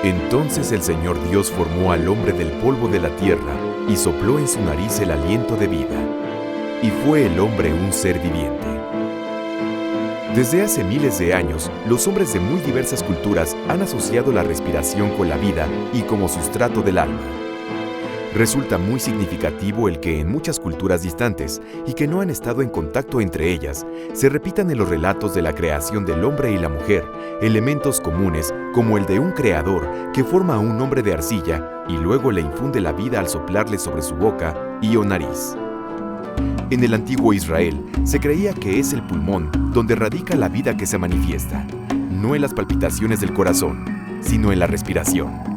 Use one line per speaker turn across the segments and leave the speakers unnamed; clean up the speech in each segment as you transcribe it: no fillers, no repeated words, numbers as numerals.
Entonces el Señor Dios formó al hombre del polvo de la tierra y sopló en su nariz el aliento de vida. Y fue el hombre un ser viviente. Desde hace miles de años, los hombres de muy diversas culturas han asociado la respiración con la vida y como sustrato del alma. Resulta muy significativo el que en muchas culturas distantes y que no han estado en contacto entre ellas, se repitan en los relatos de la creación del hombre y la mujer elementos comunes como el de un creador que forma a un hombre de arcilla y luego le infunde la vida al soplarle sobre su boca y o nariz. En el antiguo Israel se creía que es el pulmón donde radica la vida que se manifiesta, no en las palpitaciones del corazón, sino en la respiración.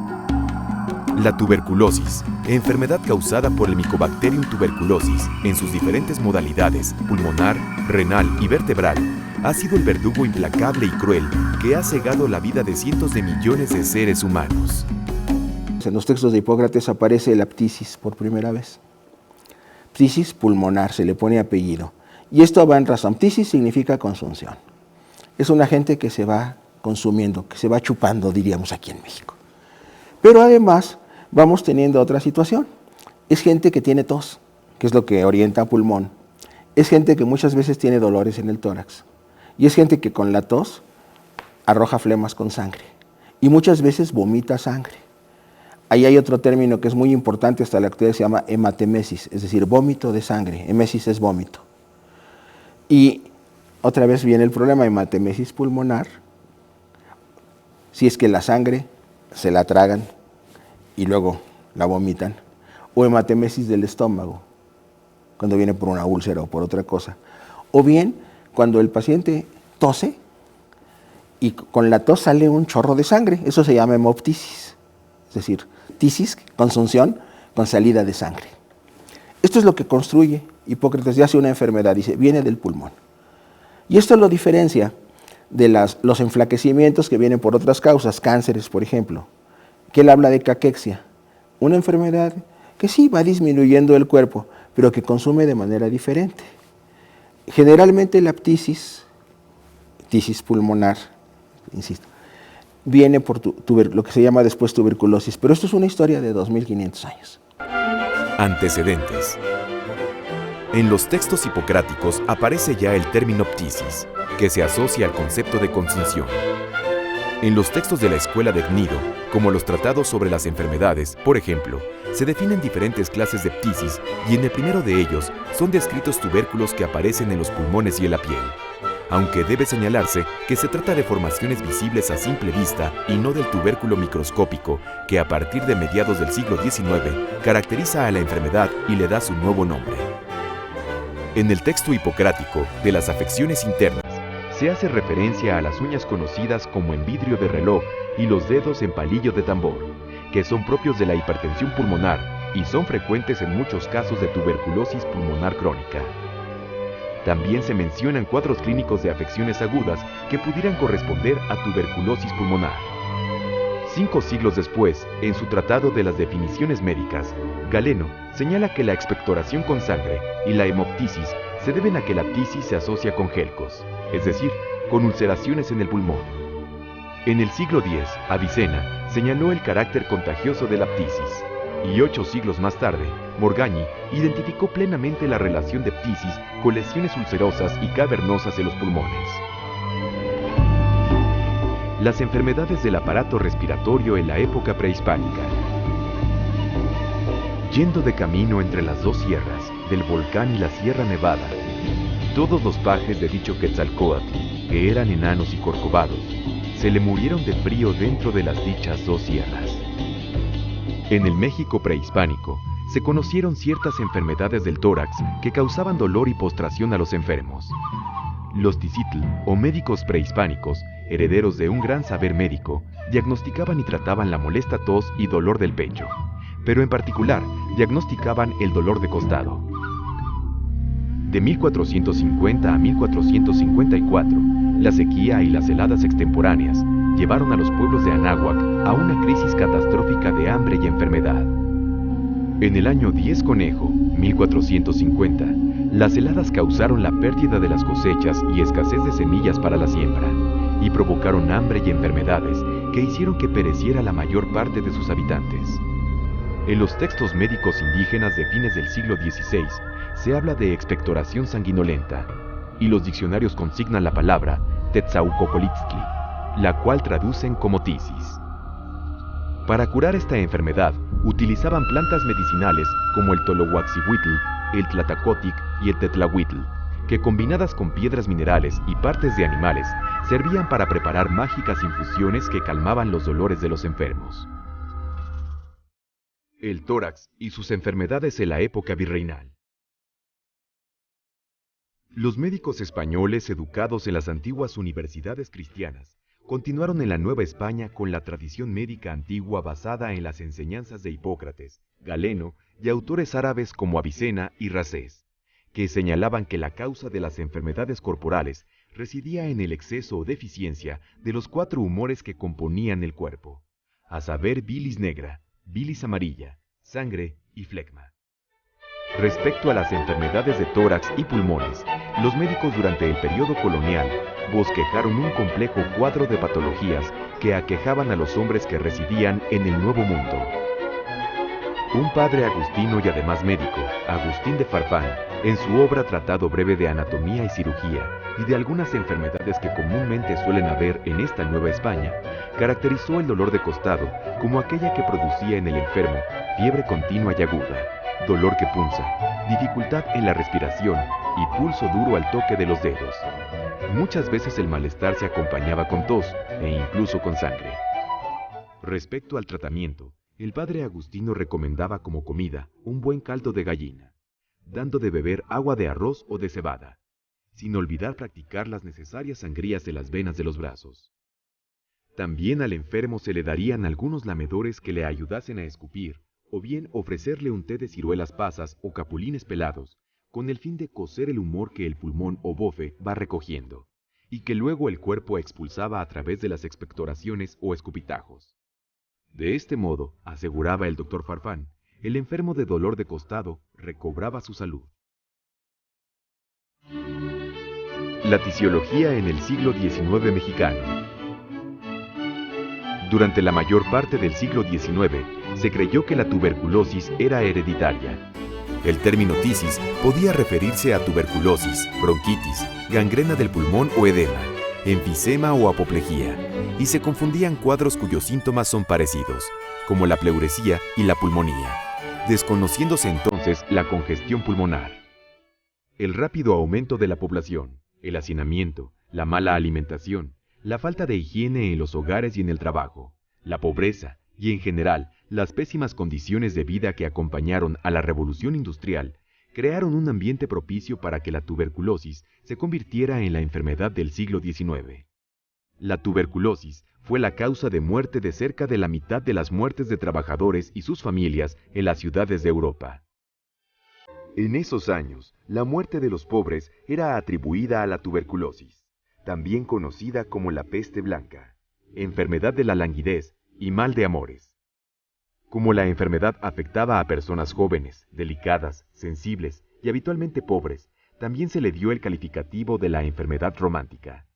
La tuberculosis, enfermedad causada por el Mycobacterium tuberculosis en sus diferentes modalidades, pulmonar, renal y vertebral, ha sido el verdugo implacable y cruel que ha cegado la vida de cientos de millones de seres humanos.
En los textos de Hipócrates aparece la ptisis por primera vez. Ptisis pulmonar, se le pone apellido. Y esto va en razón. Ptisis significa consunción. Es una gente que se va consumiendo, que se va chupando, diríamos aquí en México. Pero además vamos teniendo otra situación. Es gente que tiene tos, que es lo que orienta a pulmón. Es gente que muchas veces tiene dolores en el tórax. Y es gente que con la tos arroja flemas con sangre. Y muchas veces vomita sangre. Ahí hay otro término que es muy importante hasta la actualidad, se llama hematemesis, es decir, vómito de sangre. Emesis es vómito. Y otra vez viene el problema de hematemesis pulmonar, si es que la sangre se la tragan y luego la vomitan, o hematemesis del estómago, cuando viene por una úlcera o por otra cosa, o bien cuando el paciente tose y con la tos sale un chorro de sangre, eso se llama hemoptisis, es decir, tisis, consunción con salida de sangre. Esto es lo que construye Hipócrates, ya hace una enfermedad, dice, viene del pulmón. Y esto lo diferencia de los enflaquecimientos que vienen por otras causas, cánceres, por ejemplo, que él habla de caquexia, una enfermedad que sí va disminuyendo el cuerpo, pero que consume de manera diferente. Generalmente la ptisis pulmonar, insisto, viene por lo que se llama después tuberculosis, pero esto es una historia de 2500 años.
Antecedentes. En los textos hipocráticos aparece ya el término ptisis, que se asocia al concepto de consunción. En los textos de la escuela de Gnido, como los tratados sobre las enfermedades, por ejemplo, se definen diferentes clases de ptisis y en el primero de ellos son descritos tubérculos que aparecen en los pulmones y en la piel. Aunque debe señalarse que se trata de formaciones visibles a simple vista y no del tubérculo microscópico que a partir de mediados del siglo XIX caracteriza a la enfermedad y le da su nuevo nombre. En el texto hipocrático de las afecciones internas, se hace referencia a las uñas conocidas como en vidrio de reloj y los dedos en palillo de tambor, que son propios de la hipertensión pulmonar y son frecuentes en muchos casos de tuberculosis pulmonar crónica. También se mencionan cuadros clínicos de afecciones agudas que pudieran corresponder a tuberculosis pulmonar. 5 siglos después, en su tratado de las definiciones médicas, Galeno señala que la expectoración con sangre y la hemoptisis se deben a que la ptisis se asocia con gelcos, es decir, con ulceraciones en el pulmón. En el siglo X, Avicena señaló el carácter contagioso de la ptisis, y 8 siglos más tarde, Morgagni identificó plenamente la relación de ptisis con lesiones ulcerosas y cavernosas en los pulmones. Las enfermedades del aparato respiratorio en la época prehispánica. Yendo de camino entre las dos sierras, del volcán y la Sierra Nevada, todos los pajes de dicho Quetzalcóatl, que eran enanos y corcovados, se le murieron de frío dentro de las dichas dos sierras. En el México prehispánico, se conocieron ciertas enfermedades del tórax que causaban dolor y postración a los enfermos. Los ticitl, o médicos prehispánicos, herederos de un gran saber médico, diagnosticaban y trataban la molesta tos y dolor del pecho, pero en particular diagnosticaban el dolor de costado. De 1450 a 1454, la sequía y las heladas extemporáneas llevaron a los pueblos de Anáhuac a una crisis catastrófica de hambre y enfermedad. En el año 10 Conejo, 1450, las heladas causaron la pérdida de las cosechas y escasez de semillas para la siembra, y provocaron hambre y enfermedades que hicieron que pereciera la mayor parte de sus habitantes. En los textos médicos indígenas de fines del siglo XVI se habla de expectoración sanguinolenta, y los diccionarios consignan la palabra Tetzaucocolitztli, la cual traducen como tisis. Para curar esta enfermedad, utilizaban plantas medicinales como el tolohuaxihuitl, el tlatacótic y el tetlahuitl, que combinadas con piedras minerales y partes de animales, servían para preparar mágicas infusiones que calmaban los dolores de los enfermos. El tórax y sus enfermedades en la época virreinal. Los médicos españoles educados en las antiguas universidades cristianas continuaron en la Nueva España con la tradición médica antigua basada en las enseñanzas de Hipócrates, Galeno y autores árabes como Avicena y Racés, que señalaban que la causa de las enfermedades corporales residía en el exceso o deficiencia de los 4 humores que componían el cuerpo, a saber bilis negra, bilis amarilla, sangre y flegma. Respecto a las enfermedades de tórax y pulmones, los médicos durante el periodo colonial bosquejaron un complejo cuadro de patologías que aquejaban a los hombres que residían en el Nuevo Mundo. Un padre agustino y además médico, Agustín de Farfán, en su obra Tratado Breve de Anatomía y Cirugía y de algunas enfermedades que comúnmente suelen haber en esta Nueva España, caracterizó el dolor de costado como aquella que producía en el enfermo fiebre continua y aguda, dolor que punza, dificultad en la respiración y pulso duro al toque de los dedos. Muchas veces el malestar se acompañaba con tos e incluso con sangre. Respecto al tratamiento, el padre Agustino recomendaba como comida un buen caldo de gallina, dando de beber agua de arroz o de cebada, sin olvidar practicar las necesarias sangrías de las venas de los brazos. También al enfermo se le darían algunos lamedores que le ayudasen a escupir, o bien ofrecerle un té de ciruelas pasas o capulines pelados, con el fin de cocer el humor que el pulmón o bofe va recogiendo, y que luego el cuerpo expulsaba a través de las expectoraciones o escupitajos. De este modo, aseguraba el doctor Farfán, el enfermo de dolor de costado recobraba su salud. La tisiología en el siglo XIX mexicano. Durante la mayor parte del siglo XIX, se creyó que la tuberculosis era hereditaria. El término tisis podía referirse a tuberculosis, bronquitis, gangrena del pulmón o edema, enfisema o apoplejía, y se confundían cuadros cuyos síntomas son parecidos, como la pleuresía y la pulmonía, desconociéndose entonces la congestión pulmonar. El rápido aumento de la población, el hacinamiento, la mala alimentación, la falta de higiene en los hogares y en el trabajo, la pobreza y en general las pésimas condiciones de vida que acompañaron a la revolución industrial crearon un ambiente propicio para que la tuberculosis se convirtiera en la enfermedad del siglo XIX. La tuberculosis fue la causa de muerte de cerca de la mitad de las muertes de trabajadores y sus familias en las ciudades de Europa. En esos años, la muerte de los pobres era atribuida a la tuberculosis, también conocida como la peste blanca, enfermedad de la languidez y mal de amores. Como la enfermedad afectaba a personas jóvenes, delicadas, sensibles y habitualmente pobres, también se le dio el calificativo de la enfermedad romántica.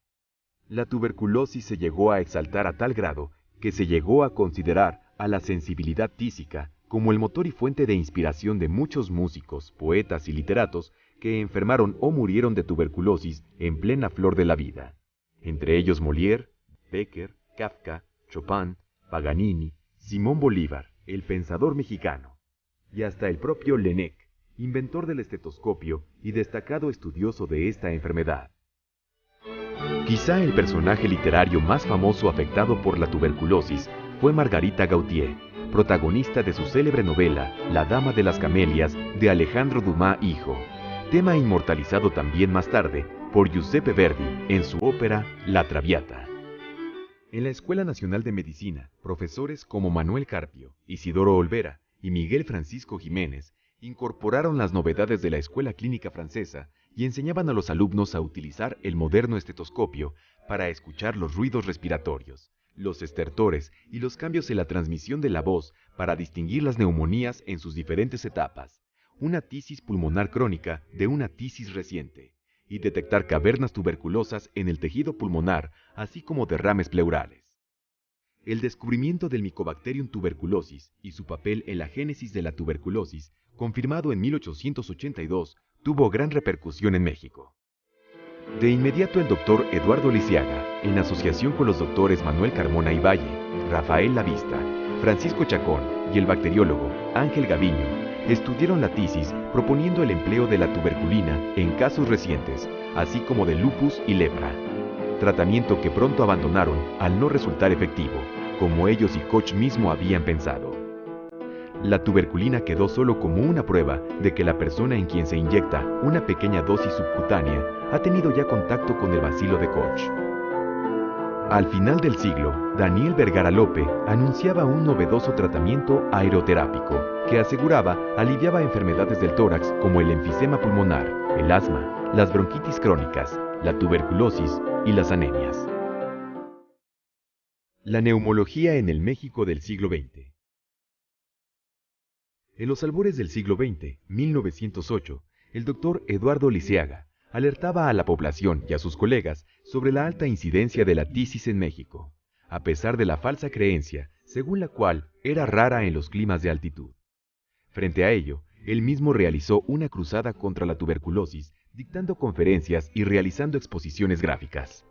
La tuberculosis se llegó a exaltar a tal grado que se llegó a considerar a la sensibilidad tísica como el motor y fuente de inspiración de muchos músicos, poetas y literatos que enfermaron o murieron de tuberculosis en plena flor de la vida, entre ellos Molière, Becker, Kafka, Chopin, Paganini, Simón Bolívar, el pensador mexicano, y hasta el propio Laennec, inventor del estetoscopio y destacado estudioso de esta enfermedad. Quizá el personaje literario más famoso afectado por la tuberculosis fue Margarita Gautier, protagonista de su célebre novela La Dama de las Camelias de Alejandro Dumas hijo, tema inmortalizado también más tarde por Giuseppe Verdi en su ópera La Traviata. En la Escuela Nacional de Medicina, profesores como Manuel Carpio, Isidoro Olvera y Miguel Francisco Jiménez incorporaron las novedades de la escuela clínica francesa y enseñaban a los alumnos a utilizar el moderno estetoscopio para escuchar los ruidos respiratorios, los estertores y los cambios en la transmisión de la voz para distinguir las neumonías en sus diferentes etapas, una tisis pulmonar crónica de una tisis reciente, y detectar cavernas tuberculosas en el tejido pulmonar, así como derrames pleurales. El descubrimiento del Mycobacterium tuberculosis y su papel en la génesis de la tuberculosis, confirmado en 1882, tuvo gran repercusión en México. De inmediato el doctor Eduardo Lisiaga, en asociación con los doctores Manuel Carmona y Valle, Rafael Lavista, Francisco Chacón y el bacteriólogo Ángel Gaviño, estudiaron la tisis proponiendo el empleo de la tuberculina en casos recientes, así como de lupus y lepra, tratamiento que pronto abandonaron al no resultar efectivo, como ellos y Koch mismo habían pensado. La tuberculina quedó solo como una prueba de que la persona en quien se inyecta una pequeña dosis subcutánea ha tenido ya contacto con el bacilo de Koch. Al final del siglo, Daniel Vergara Lope anunciaba un novedoso tratamiento aeroterápico que aseguraba aliviaba enfermedades del tórax como el enfisema pulmonar, el asma, las bronquitis crónicas, la tuberculosis y las anemias. La neumología en el México del siglo XX. En los albores del siglo XX, 1908, el doctor Eduardo Lisiaga alertaba a la población y a sus colegas sobre la alta incidencia de la tisis en México, a pesar de la falsa creencia según la cual era rara en los climas de altitud. Frente a ello, él mismo realizó una cruzada contra la tuberculosis, dictando conferencias y realizando exposiciones gráficas.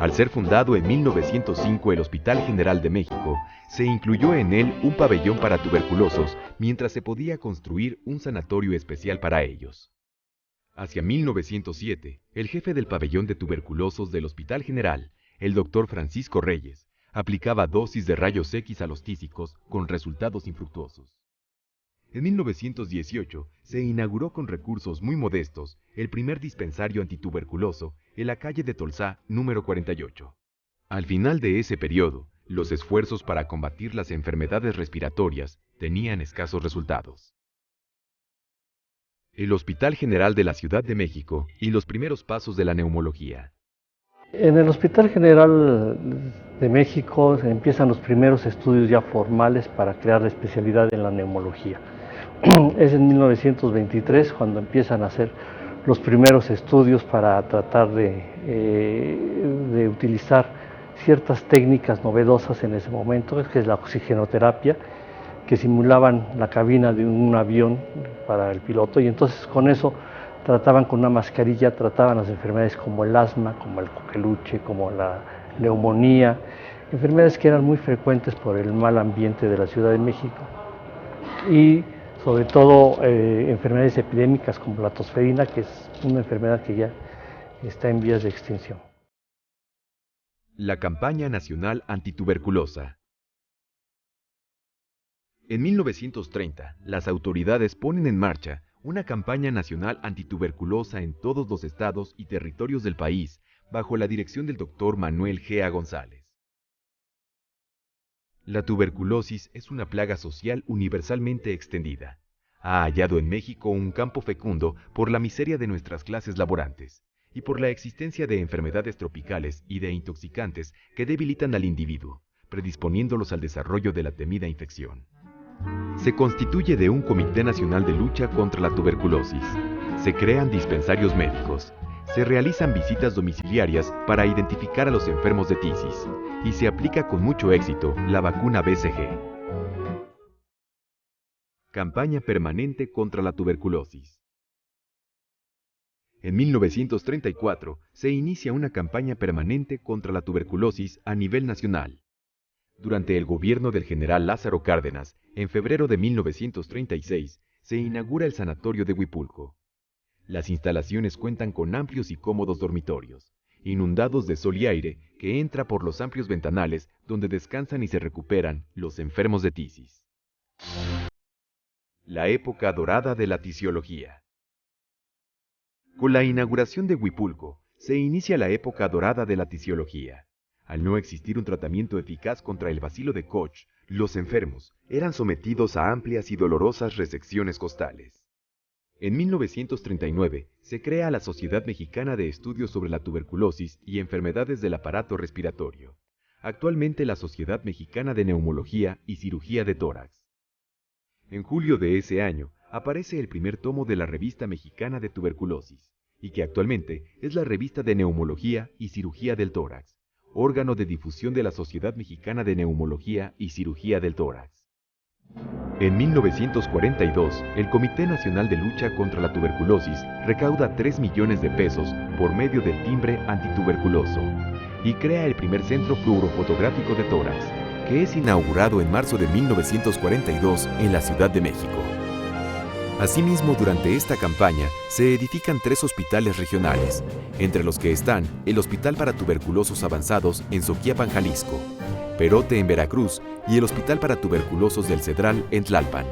Al ser fundado en 1905 el Hospital General de México, se incluyó en él un pabellón para tuberculosos, mientras se podía construir un sanatorio especial para ellos. Hacia 1907, el jefe del pabellón de tuberculosos del Hospital General, el doctor Francisco Reyes, aplicaba dosis de rayos X a los tísicos con resultados infructuosos. En 1918 se inauguró con recursos muy modestos el primer dispensario antituberculoso en la calle de Tolsá número 48. Al final de ese periodo, los esfuerzos para combatir las enfermedades respiratorias tenían escasos resultados. El Hospital General de la Ciudad de México y los primeros pasos de la neumología.
En el Hospital General de México se empiezan los primeros estudios ya formales para crear la especialidad en la neumología. Es en 1923 cuando empiezan a hacer los primeros estudios para tratar de utilizar ciertas técnicas novedosas en ese momento, que es la oxigenoterapia, que simulaban la cabina de un avión para el piloto, y entonces con eso trataban con una mascarilla, trataban las enfermedades como el asma, como el coqueluche, como la neumonía, enfermedades que eran muy frecuentes por el mal ambiente de la Ciudad de México, y sobre todo enfermedades epidémicas como la tosferina, que es una enfermedad que ya está en vías de extinción.
La campaña nacional antituberculosa. En 1930, las autoridades ponen en marcha una campaña nacional antituberculosa en todos los estados y territorios del país, bajo la dirección del doctor Manuel G. A. González. La tuberculosis es una plaga social universalmente extendida. Ha hallado en México un campo fecundo por la miseria de nuestras clases laborantes y por la existencia de enfermedades tropicales y de intoxicantes que debilitan al individuo, predisponiéndolos al desarrollo de la temida infección. Se constituye de un Comité Nacional de Lucha contra la Tuberculosis. Se crean dispensarios médicos. Se realizan visitas domiciliarias para identificar a los enfermos de tisis y se aplica con mucho éxito la vacuna BCG. Campaña permanente contra la tuberculosis. En 1934 se inicia una campaña permanente contra la tuberculosis a nivel nacional. Durante el gobierno del general Lázaro Cárdenas, en febrero de 1936, se inaugura el sanatorio de Huipulco. Las instalaciones cuentan con amplios y cómodos dormitorios, inundados de sol y aire que entra por los amplios ventanales donde descansan y se recuperan los enfermos de tisis. La época dorada de la tisiología. Con la inauguración de Huipulco, se inicia la época dorada de la tisiología. Al no existir un tratamiento eficaz contra el bacilo de Koch, los enfermos eran sometidos a amplias y dolorosas resecciones costales. En 1939 se crea la Sociedad Mexicana de Estudios sobre la Tuberculosis y Enfermedades del Aparato Respiratorio, actualmente la Sociedad Mexicana de Neumología y Cirugía de Tórax. En julio de ese año aparece el primer tomo de la Revista Mexicana de Tuberculosis, y que actualmente es la Revista de Neumología y Cirugía del Tórax, órgano de difusión de la Sociedad Mexicana de Neumología y Cirugía del Tórax. En 1942, el Comité Nacional de Lucha contra la Tuberculosis recauda 3 millones de pesos por medio del timbre antituberculoso y crea el primer centro fluorofotográfico de tórax, que es inaugurado en marzo de 1942 en la Ciudad de México. Asimismo, durante esta campaña se edifican 3 hospitales regionales, entre los que están el Hospital para Tuberculosos Avanzados en Soquiapan, Jalisco, Perote en Veracruz y el Hospital para Tuberculosos del Cedral en Tlalpan.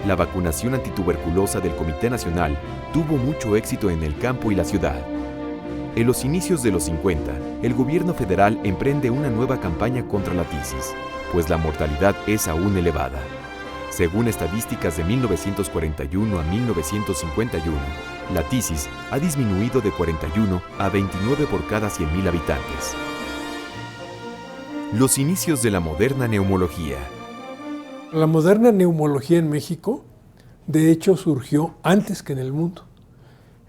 La vacunación antituberculosa del Comité Nacional tuvo mucho éxito en el campo y la ciudad. En los inicios de los 50, el gobierno federal emprende una nueva campaña contra la tisis, pues la mortalidad es aún elevada. Según estadísticas de 1941 a 1951, la tisis ha disminuido de 41 a 29 por cada 100.000 habitantes. Los inicios de la moderna neumología.
La moderna neumología en México, de hecho, surgió antes que en el mundo.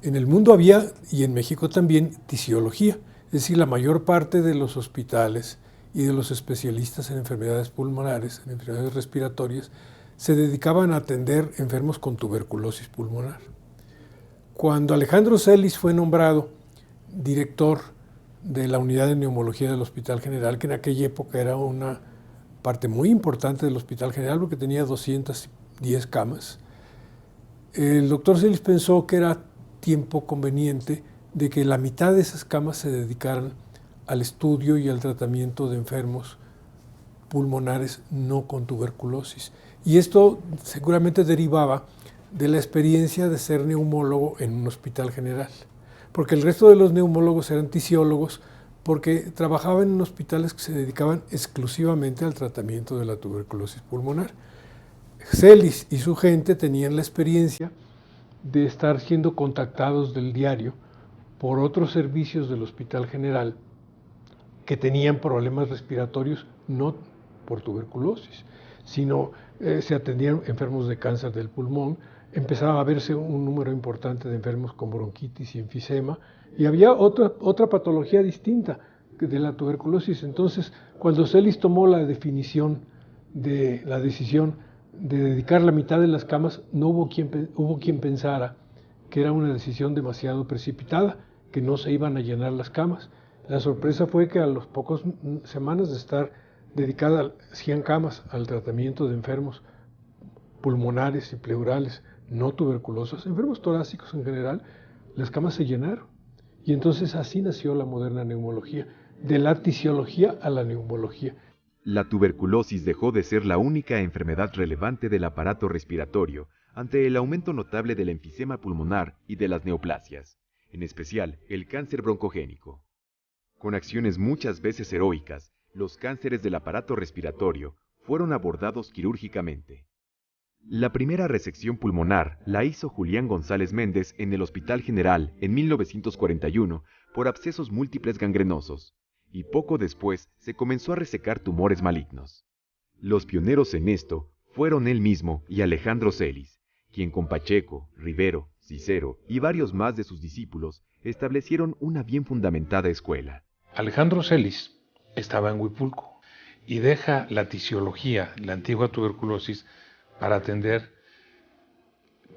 En el mundo había, y en México también, tisiología, es decir, la mayor parte de los hospitales y de los especialistas en enfermedades pulmonares, en enfermedades respiratorias, se dedicaban a atender enfermos con tuberculosis pulmonar. Cuando Alejandro Celis fue nombrado director de la unidad de neumología del Hospital General, que en aquella época era una parte muy importante del Hospital General porque tenía 210 camas, el doctor Celis pensó que era tiempo conveniente de que la mitad de esas camas se dedicaran al estudio y al tratamiento de enfermos pulmonares no con tuberculosis. Y esto seguramente derivaba de la experiencia de ser neumólogo en un hospital general, porque el resto de los neumólogos eran tisiólogos porque trabajaban en hospitales que se dedicaban exclusivamente al tratamiento de la tuberculosis pulmonar. Celis y su gente tenían la experiencia de estar siendo contactados del diario por otros servicios del Hospital General que tenían problemas respiratorios no por tuberculosis, sino se atendían enfermos de cáncer del pulmón, empezaba a verse un número importante de enfermos con bronquitis y enfisema, y había otra patología distinta de la tuberculosis. Entonces, cuando Celis tomó la decisión de dedicar la mitad de las camas, no hubo quien pensara que era una decisión demasiado precipitada, que no se iban a llenar las camas. La sorpresa fue que a las pocas semanas de estar dedicada 100 camas al tratamiento de enfermos pulmonares y pleurales no tuberculosos, enfermos torácicos en general, las camas se llenaron. Y entonces así nació la moderna neumología, de la tisiología a la neumología.
La tuberculosis dejó de ser la única enfermedad relevante del aparato respiratorio ante el aumento notable del enfisema pulmonar y de las neoplasias, en especial el cáncer broncogénico. Con acciones muchas veces heroicas, los cánceres del aparato respiratorio fueron abordados quirúrgicamente. La primera resección pulmonar la hizo Julián González Méndez en el Hospital General en 1941 por abscesos múltiples gangrenosos, y poco después se comenzó a resecar tumores malignos. Los pioneros en esto fueron él mismo y Alejandro Celis, quien con Pacheco, Rivero, Cicero y varios más de sus discípulos establecieron una bien fundamentada escuela.
Alejandro Celis estaba en Huipulco y deja la tisiología, la antigua tuberculosis, para atender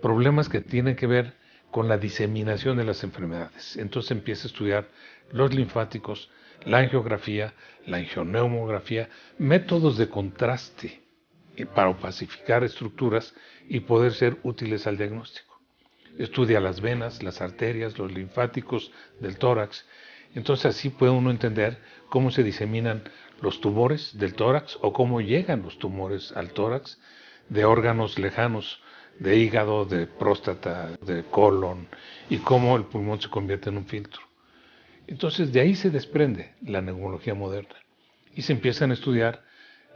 problemas que tienen que ver con la diseminación de las enfermedades. Entonces empieza a estudiar los linfáticos, la angiografía, la angioneumografía, métodos de contraste para opacificar estructuras y poder ser útiles al diagnóstico. Estudia las venas, las arterias, los linfáticos del tórax. Entonces así puede uno entender cómo se diseminan los tumores del tórax o cómo llegan los tumores al tórax de órganos lejanos, de hígado, de próstata, de colon, y cómo el pulmón se convierte en un filtro. Entonces de ahí se desprende la neumología moderna y se empiezan a estudiar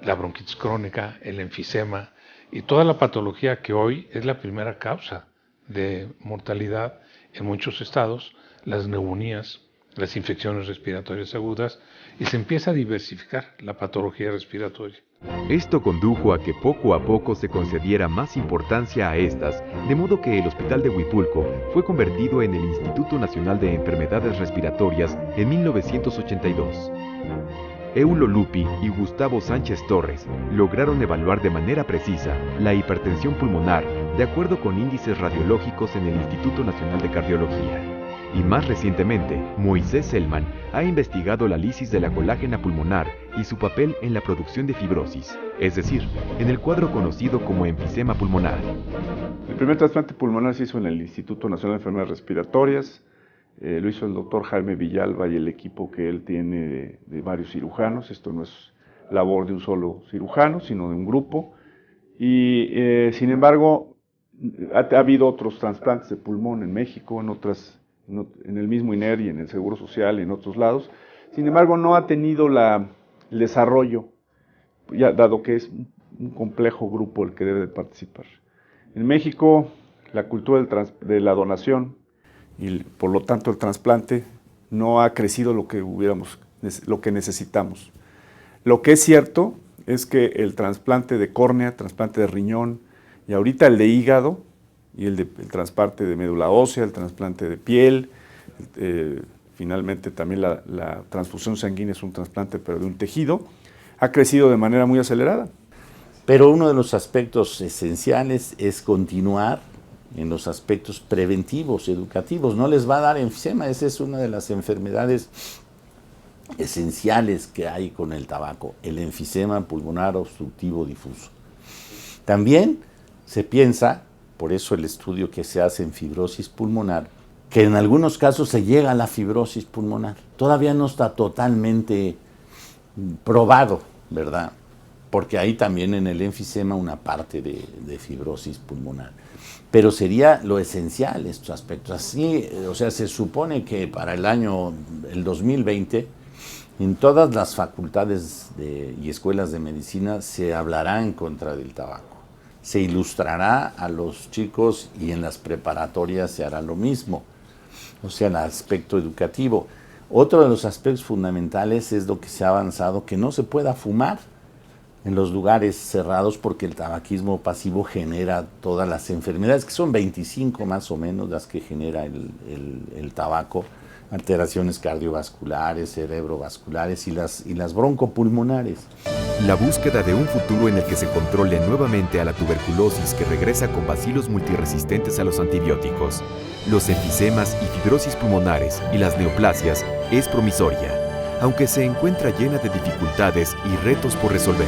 la bronquitis crónica, el enfisema y toda la patología que hoy es la primera causa de mortalidad en muchos estados, las neumonías, las infecciones respiratorias agudas, y se empieza a diversificar la patología respiratoria.
Esto condujo a que poco a poco se concediera más importancia a estas, de modo que el Hospital de Huipulco fue convertido en el Instituto Nacional de Enfermedades Respiratorias en 1982. Eulo Lupi y Gustavo Sánchez Torres lograron evaluar de manera precisa la hipertensión pulmonar de acuerdo con índices radiológicos en el Instituto Nacional de Cardiología. Y más recientemente, Moisés Selman ha investigado la lisis de la colágena pulmonar y su papel en la producción de fibrosis, es decir, en el cuadro conocido como enfisema pulmonar.
El primer trasplante pulmonar se hizo en el Instituto Nacional de Enfermedades Respiratorias. Lo hizo el doctor Jaime Villalba y el equipo que él tiene de varios cirujanos. Esto no es labor de un solo cirujano, sino de un grupo. Y sin embargo, ha habido otros trasplantes de pulmón en México, en el mismo INER y en el Seguro Social y en otros lados. Sin embargo, no ha tenido el desarrollo, ya dado que es un complejo grupo el que debe de participar. En México, la cultura de la donación y por lo tanto el trasplante no ha crecido lo que necesitamos. Lo que es cierto es que el trasplante de córnea, trasplante de riñón y ahorita el de hígado y el trasplante de médula ósea, el trasplante de piel, finalmente también la transfusión sanguínea es un trasplante pero de un tejido, ha crecido de manera muy acelerada.
Pero uno de los aspectos esenciales es continuar en los aspectos preventivos, educativos. No les va a dar enfisema, esa es una de las enfermedades esenciales que hay con el tabaco, el enfisema pulmonar obstructivo difuso. También se piensa, por eso el estudio que se hace en fibrosis pulmonar, que en algunos casos se llega a la fibrosis pulmonar. Todavía no está totalmente probado, ¿verdad? Porque hay también en el enfisema una parte de fibrosis pulmonar. Pero sería lo esencial estos aspectos. Así, o sea, se supone que para el 2020, en todas las facultades y escuelas de medicina se hablará en contra del tabaco. Se ilustrará a los chicos y en las preparatorias se hará lo mismo. O sea, el aspecto educativo. Otro de los aspectos fundamentales es lo que se ha avanzado, que no se pueda fumar en los lugares cerrados porque el tabaquismo pasivo genera todas las enfermedades, que son 25 más o menos las que genera el tabaco, alteraciones cardiovasculares, cerebrovasculares y las broncopulmonares.
La búsqueda de un futuro en el que se controle nuevamente a la tuberculosis que regresa con bacilos multiresistentes a los antibióticos, los enfisemas y fibrosis pulmonares y las neoplasias es promisoria, aunque se encuentra llena de dificultades y retos por resolver.